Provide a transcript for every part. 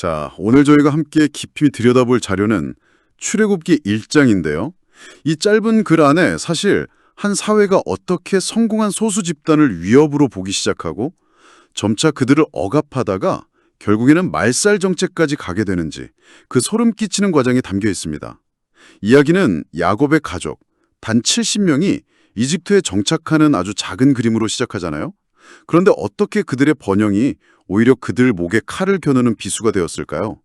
자, 오늘 저희가 함께 깊이 들여다볼 자료는 출애굽기 1장인데요. 이 짧은 글 안에 사실 한 사회가 어떻게 성공한 소수 집단을 위협으로 보기 시작하고 점차 그들을 억압하다가 결국에는 말살 정책까지 가게 되는지 그 소름 끼치는 과정이 담겨 있습니다. 이야기는 야곱의 가족, 단 70명이 이집트에 정착하는 아주 작은 그림으로 시작하잖아요. 그런데 어떻게 그들의 번영이 오히려 그들 목에 칼을 겨누는 비수가 되었을까요?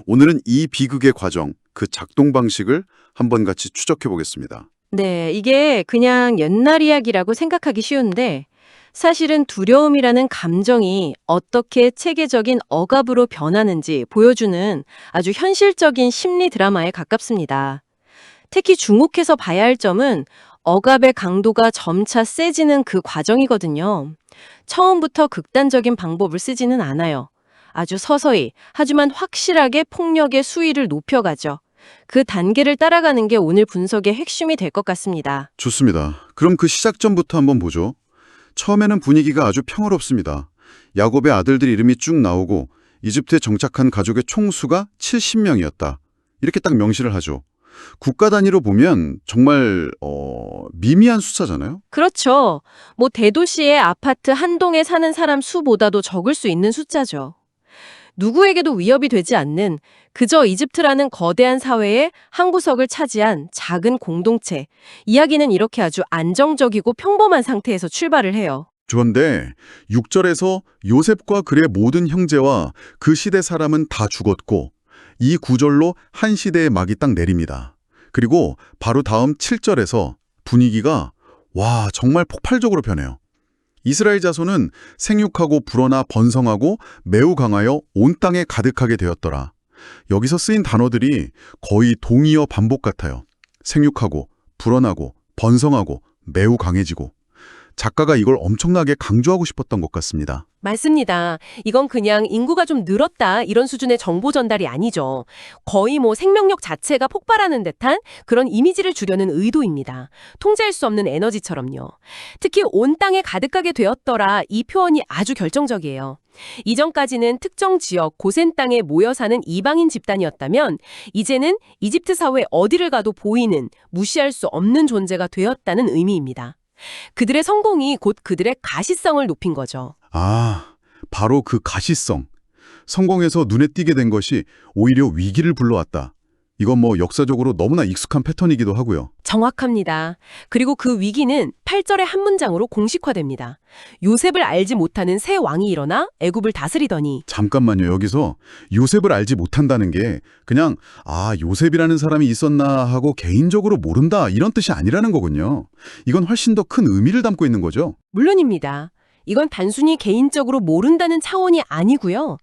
오늘은 이 비극의 과정, 그 작동 방식을 한번 같이 추적해 보겠습니다. 네, 이게 그냥 옛날 이야기라고 생각하기 쉬운데 사실은 두려움이라는 감정이 어떻게 체계적인 억압으로 변하는지 보여주는 아주 현실적인 심리 드라마에 가깝습니다. 특히 주목해서 봐야 할 점은 억압의 강도가 점차 세지는 그 과정이거든요. 처음부터 극단적인 방법을 쓰지는 않아요. 아주 서서히, 하지만 확실하게 폭력의 수위를 높여가죠. 그 단계를 따라가는 게 오늘 분석의 핵심이 될 것 같습니다. 좋습니다. 그럼 그 시작점부터 한번 보죠. 처음에는 분위기가 아주 평화롭습니다. 야곱의 아들들 이름이 쭉 나오고 이집트에 정착한 가족의 총수가 70명이었다. 이렇게 딱 명시를 하죠. 국가 단위로 보면 정말 미미한 숫자잖아요. 그렇죠. 뭐 대도시의 아파트 한 동에 사는 사람 수보다도 적을 수 있는 숫자죠. 누구에게도 위협이 되지 않는 그저 이집트라는 거대한 사회의 한 구석을 차지한 작은 공동체. 이야기는 이렇게 아주 안정적이고 평범한 상태에서 출발을 해요. 그런데 6절에서 요셉과 그의 모든 형제와 그 시대 사람은 다 죽었고 이 구절로 한 시대의 막이 딱 내립니다. 그리고 바로 다음 7절에서 분위기가 정말 폭발적으로 변해요. 이스라엘 자손은 생육하고 불어나 번성하고 매우 강하여 온 땅에 가득하게 되었더라. 여기서 쓰인 단어들이 거의 동의어 반복 같아요. 생육하고 불어나고 번성하고 매우 강해지고. 작가가 이걸 엄청나게 강조하고 싶었던 것 같습니다. 맞습니다. 이건 그냥 인구가 좀 늘었다 이런 수준의 정보 전달이 아니죠. 거의 뭐 생명력 자체가 폭발하는 듯한 그런 이미지를 주려는 의도입니다. 통제할 수 없는 에너지처럼요. 특히 온 땅에 가득하게 되었더라 이 표현이 아주 결정적이에요. 이전까지는 특정 지역 고센 땅에 모여 사는 이방인 집단이었다면 이제는 이집트 사회 어디를 가도 보이는 무시할 수 없는 존재가 되었다는 의미입니다. 그들의 성공이 곧 그들의 가시성을 높인 거죠. 바로 그 가시성. 성공해서 눈에 띄게 된 것이 오히려 위기를 불러왔다. 이건 뭐 역사적으로 너무나 익숙한 패턴이기도 하고요. 정확합니다. 그리고 그 위기는 8절의 한 문장으로 공식화됩니다. 요셉을 알지 못하는 새 왕이 일어나 애굽을 다스리더니. 잠깐만요. 여기서 요셉을 알지 못한다는 게 그냥 요셉이라는 사람이 있었나 하고 개인적으로 모른다 이런 뜻이 아니라는 거군요. 이건 훨씬 더 큰 의미를 담고 있는 거죠. 물론입니다. 이건 단순히 개인적으로 모른다는 차원이 아니고요.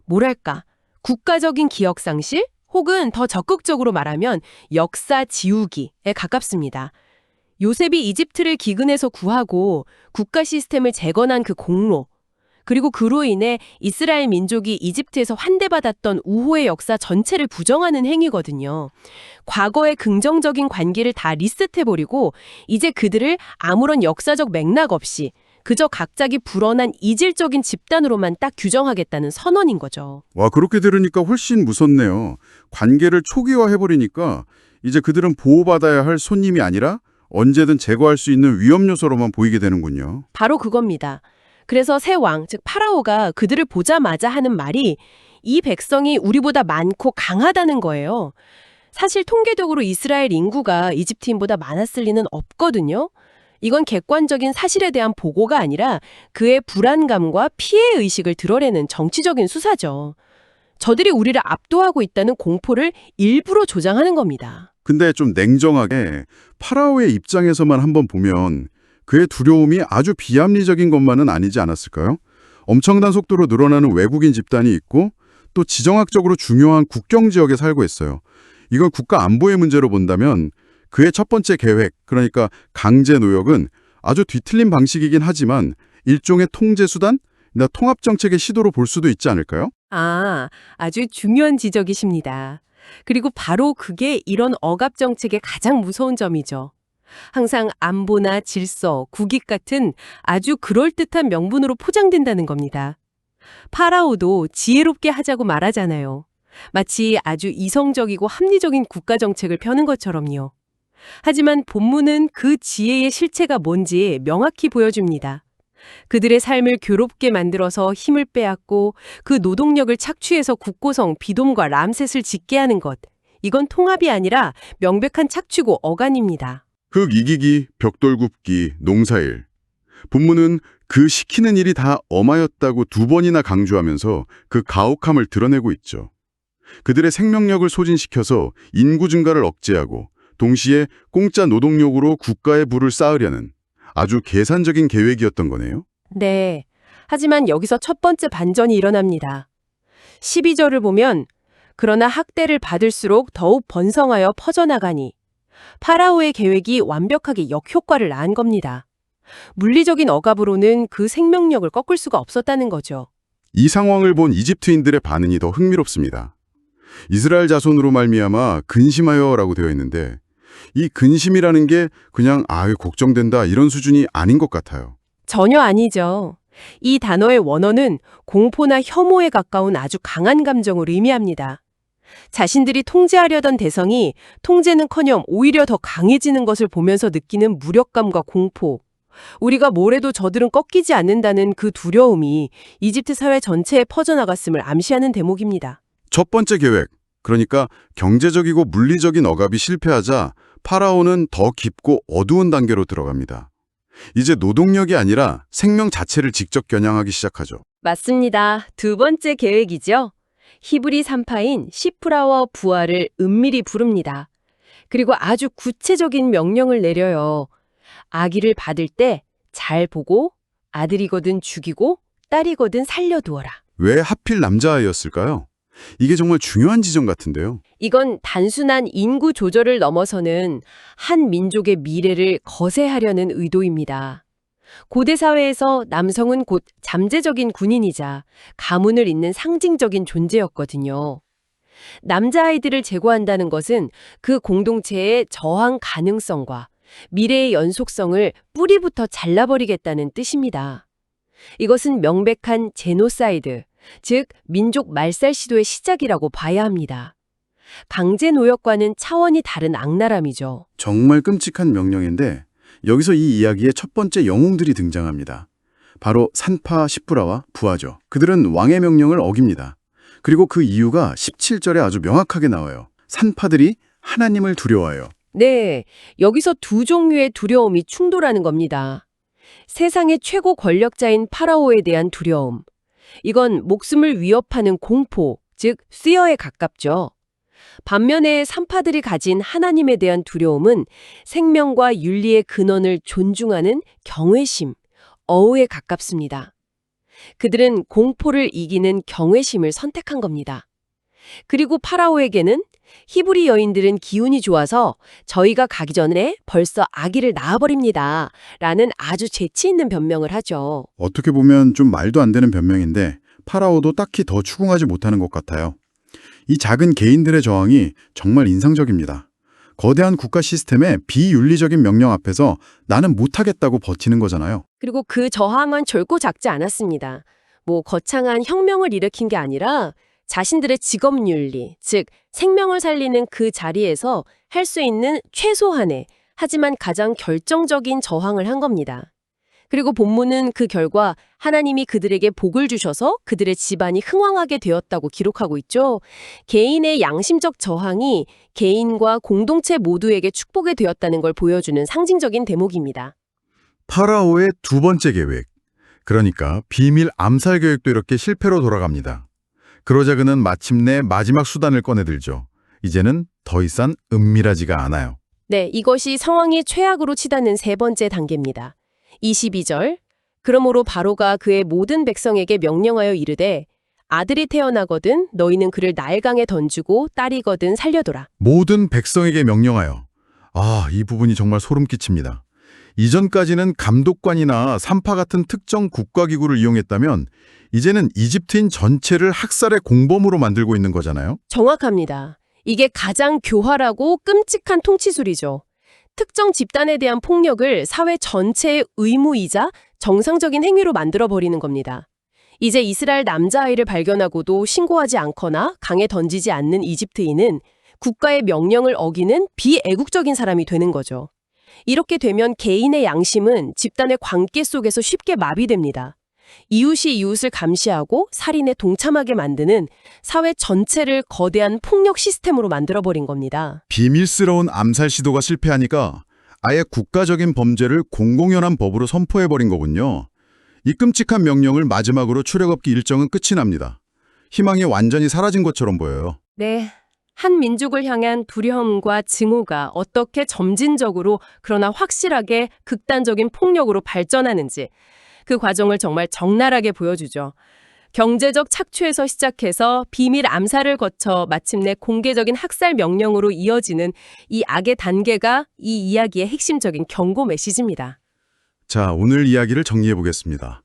뭐랄까, 국가적인 기억상실? 혹은 더 적극적으로 말하면 역사 지우기에 가깝습니다. 요셉이 이집트를 기근에서 구하고 국가 시스템을 재건한 그 공로, 그리고 그로 인해 이스라엘 민족이 이집트에서 환대받았던 우호의 역사 전체를 부정하는 행위거든요. 과거의 긍정적인 관계를 다 리셋해버리고 이제 그들을 아무런 역사적 맥락 없이 그저 각자기 불어난 이질적인 집단으로만 딱 규정하겠다는 선언인 거죠. 그렇게 들으니까 훨씬 무섭네요. 관계를 초기화해버리니까 이제 그들은 보호받아야 할 손님이 아니라 언제든 제거할 수 있는 위험 요소로만 보이게 되는군요. 바로 그겁니다. 그래서 새 왕, 즉 파라오가 그들을 보자마자 하는 말이 이 백성이 우리보다 많고 강하다는 거예요. 사실 통계적으로 이스라엘 인구가 이집트인보다 많았을 리는 없거든요. 이건 객관적인 사실에 대한 보고가 아니라 그의 불안감과 피해의식을 드러내는 정치적인 수사죠. 저들이 우리를 압도하고 있다는 공포를 일부러 조장하는 겁니다. 근데 좀 냉정하게 파라오의 입장에서만 한번 보면 그의 두려움이 아주 비합리적인 것만은 아니지 않았을까요? 엄청난 속도로 늘어나는 외국인 집단이 있고 또 지정학적으로 중요한 국경 지역에 살고 있어요. 이걸 국가 안보의 문제로 본다면 그의 첫 번째 계획, 그러니까 강제 노역은 아주 뒤틀린 방식이긴 하지만 일종의 통제 수단, 통합 정책의 시도로 볼 수도 있지 않을까요? 아주 중요한 지적이십니다. 그리고 바로 그게 이런 억압 정책의 가장 무서운 점이죠. 항상 안보나 질서, 국익 같은 아주 그럴듯한 명분으로 포장된다는 겁니다. 파라오도 지혜롭게 하자고 말하잖아요. 마치 아주 이성적이고 합리적인 국가 정책을 펴는 것처럼요. 하지만 본문은 그 지혜의 실체가 뭔지 명확히 보여줍니다. 그들의 삶을 괴롭게 만들어서 힘을 빼앗고 그 노동력을 착취해서 국고성 비돔과 람셋을 짓게 하는 것. 이건 통합이 아니라 명백한 착취고 어간입니다. 흙 이기기, 벽돌 굽기, 농사일. 본문은 그 시키는 일이 다 엄하였다고 2번이나 강조하면서 그 가혹함을 드러내고 있죠. 그들의 생명력을 소진시켜서 인구 증가를 억제하고 동시에 공짜 노동력으로 국가의 부를 쌓으려는 아주 계산적인 계획이었던 거네요. 네. 하지만 여기서 첫 번째 반전이 일어납니다. 12절을 보면 그러나 학대를 받을수록 더욱 번성하여 퍼져나가니 파라오의 계획이 완벽하게 역효과를 낳은 겁니다. 물리적인 억압으로는 그 생명력을 꺾을 수가 없었다는 거죠. 이 상황을 본 이집트인들의 반응이 더 흥미롭습니다. 이스라엘 자손으로 말미암아 근심하여라고 되어 있는데 이 근심이라는 게 그냥 걱정된다 이런 수준이 아닌 것 같아요. 전혀 아니죠. 이 단어의 원어는 공포나 혐오에 가까운 아주 강한 감정을 의미합니다. 자신들이 통제하려던 대상이 통제는커녕 오히려 더 강해지는 것을 보면서 느끼는 무력감과 공포. 우리가 뭐래도 저들은 꺾이지 않는다는 그 두려움이 이집트 사회 전체에 퍼져나갔음을 암시하는 대목입니다. 첫 번째 계획, 그러니까 경제적이고 물리적인 억압이 실패하자 파라오는 더 깊고 어두운 단계로 들어갑니다. 이제 노동력이 아니라 생명 자체를 직접 겨냥하기 시작하죠. 맞습니다. 두 번째 계획이죠. 히브리 산파인 시프라와 부하를 은밀히 부릅니다. 그리고 아주 구체적인 명령을 내려요. 아기를 받을 때 잘 보고 아들이거든 죽이고 딸이거든 살려두어라. 왜 하필 남자아이였을까요? 이게 정말 중요한 지점 같은데요. 이건 단순한 인구 조절을 넘어서는 한 민족의 미래를 거세하려는 의도입니다. 고대 사회에서 남성은 곧 잠재적인 군인이자 가문을 잇는 상징적인 존재였거든요. 남자아이들을 제거한다는 것은 그 공동체의 저항 가능성과 미래의 연속성을 뿌리부터 잘라버리겠다는 뜻입니다. 이것은 명백한 제노사이드, 즉 민족 말살 시도의 시작이라고 봐야 합니다. 강제 노역과는 차원이 다른 악랄함이죠. 정말 끔찍한 명령인데 여기서 이 이야기의 첫 번째 영웅들이 등장합니다. 바로 산파 시프라와 부하죠. 그들은 왕의 명령을 어깁니다. 그리고 그 이유가 17절에 아주 명확하게 나와요. 산파들이 하나님을 두려워해요. 네, 여기서 두 종류의 두려움이 충돌하는 겁니다. 세상의 최고 권력자인 파라오에 대한 두려움. 이건 목숨을 위협하는 공포, 즉 fear에 가깝죠. 반면에 산파들이 가진 하나님에 대한 두려움은 생명과 윤리의 근원을 존중하는 경외심, 어우에 가깝습니다. 그들은 공포를 이기는 경외심을 선택한 겁니다. 그리고 파라오에게는 히브리 여인들은 기운이 좋아서 저희가 가기 전에 벌써 아기를 낳아버립니다. 라는 아주 재치 있는 변명을 하죠. 어떻게 보면 좀 말도 안 되는 변명인데 파라오도 딱히 더 추궁하지 못하는 것 같아요. 이 작은 개인들의 저항이 정말 인상적입니다. 거대한 국가 시스템의 비윤리적인 명령 앞에서 나는 못하겠다고 버티는 거잖아요. 그리고 그 저항은 결코 작지 않았습니다. 거창한 혁명을 일으킨 게 아니라 자신들의 직업윤리, 즉 생명을 살리는 그 자리에서 할 수 있는 최소한의 하지만 가장 결정적인 저항을 한 겁니다. 그리고 본문은 그 결과 하나님이 그들에게 복을 주셔서 그들의 집안이 흥왕하게 되었다고 기록하고 있죠. 개인의 양심적 저항이 개인과 공동체 모두에게 축복이 되었다는 걸 보여주는 상징적인 대목입니다. 파라오의 두 번째 계획, 그러니까 비밀 암살 계획도 이렇게 실패로 돌아갑니다. 그러자 그는 마침내 마지막 수단을 꺼내들죠. 이제는 더 이상 은밀하지가 않아요. 네, 이것이 상황이 최악으로 치닫는 세 번째 단계입니다. 22절, 그러므로 바로가 그의 모든 백성에게 명령하여 이르되 아들이 태어나거든 너희는 그를 나일강에 던지고 딸이거든 살려둬라. 모든 백성에게 명령하여. 이 부분이 정말 소름 끼칩니다. 이전까지는 감독관이나 산파 같은 특정 국가기구를 이용했다면 이제는 이집트인 전체를 학살의 공범으로 만들고 있는 거잖아요. 정확합니다. 이게 가장 교활하고 끔찍한 통치술이죠. 특정 집단에 대한 폭력을 사회 전체의 의무이자 정상적인 행위로 만들어버리는 겁니다. 이제 이스라엘 남자아이를 발견하고도 신고하지 않거나 강에 던지지 않는 이집트인은 국가의 명령을 어기는 비애국적인 사람이 되는 거죠. 이렇게 되면 개인의 양심은 집단의 관계 속에서 쉽게 마비됩니다. 이웃이 이웃을 감시하고 살인에 동참하게 만드는 사회 전체를 거대한 폭력 시스템으로 만들어버린 겁니다. 비밀스러운 암살 시도가 실패하니까 아예 국가적인 범죄를 공공연한 법으로 선포해버린 거군요. 이 끔찍한 명령을 마지막으로 출애굽기 일정은 끝이 납니다. 희망이 완전히 사라진 것처럼 보여요. 네. 한 민족을 향한 두려움과 증오가 어떻게 점진적으로 그러나 확실하게 극단적인 폭력으로 발전하는지 그 과정을 정말 적나라하게 보여주죠. 경제적 착취에서 시작해서 비밀 암살을 거쳐 마침내 공개적인 학살 명령으로 이어지는 이 악의 단계가 이 이야기의 핵심적인 경고 메시지입니다. 자, 오늘 이야기를 정리해 보겠습니다.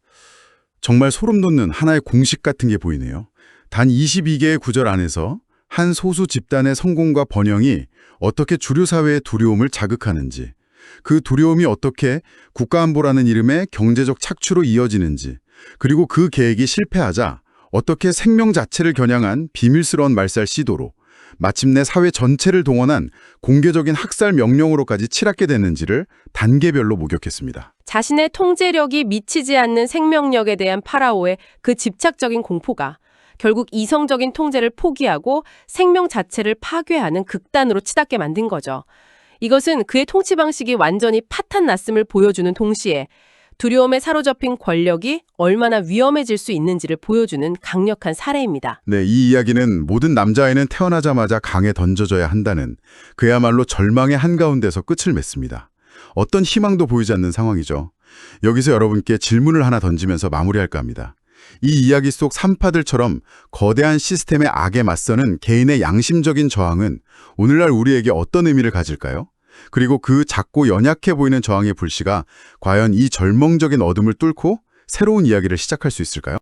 정말 소름 돋는 하나의 공식 같은 게 보이네요. 단 22개의 구절 안에서 한 소수 집단의 성공과 번영이 어떻게 주류 사회의 두려움을 자극하는지, 그 두려움이 어떻게 국가안보라는 이름의 경제적 착취로 이어지는지, 그리고 그 계획이 실패하자 어떻게 생명 자체를 겨냥한 비밀스러운 말살 시도로 마침내 사회 전체를 동원한 공개적인 학살 명령으로까지 치닫게 됐는지를 단계별로 목격했습니다. 자신의 통제력이 미치지 않는 생명력에 대한 파라오의 그 집착적인 공포가 결국 이성적인 통제를 포기하고 생명 자체를 파괴하는 극단으로 치닫게 만든 거죠. 이것은 그의 통치 방식이 완전히 파탄났음을 보여주는 동시에 두려움에 사로잡힌 권력이 얼마나 위험해질 수 있는지를 보여주는 강력한 사례입니다. 네, 이 이야기는 모든 남자아이는 태어나자마자 강에 던져져야 한다는 그야말로 절망의 한가운데서 끝을 맺습니다. 어떤 희망도 보이지 않는 상황이죠. 여기서 여러분께 질문을 하나 던지면서 마무리할까 합니다. 이 이야기 속 산파들처럼 거대한 시스템의 악에 맞서는 개인의 양심적인 저항은 오늘날 우리에게 어떤 의미를 가질까요? 그리고 그 작고 연약해 보이는 저항의 불씨가 과연 이 절망적인 어둠을 뚫고 새로운 이야기를 시작할 수 있을까요?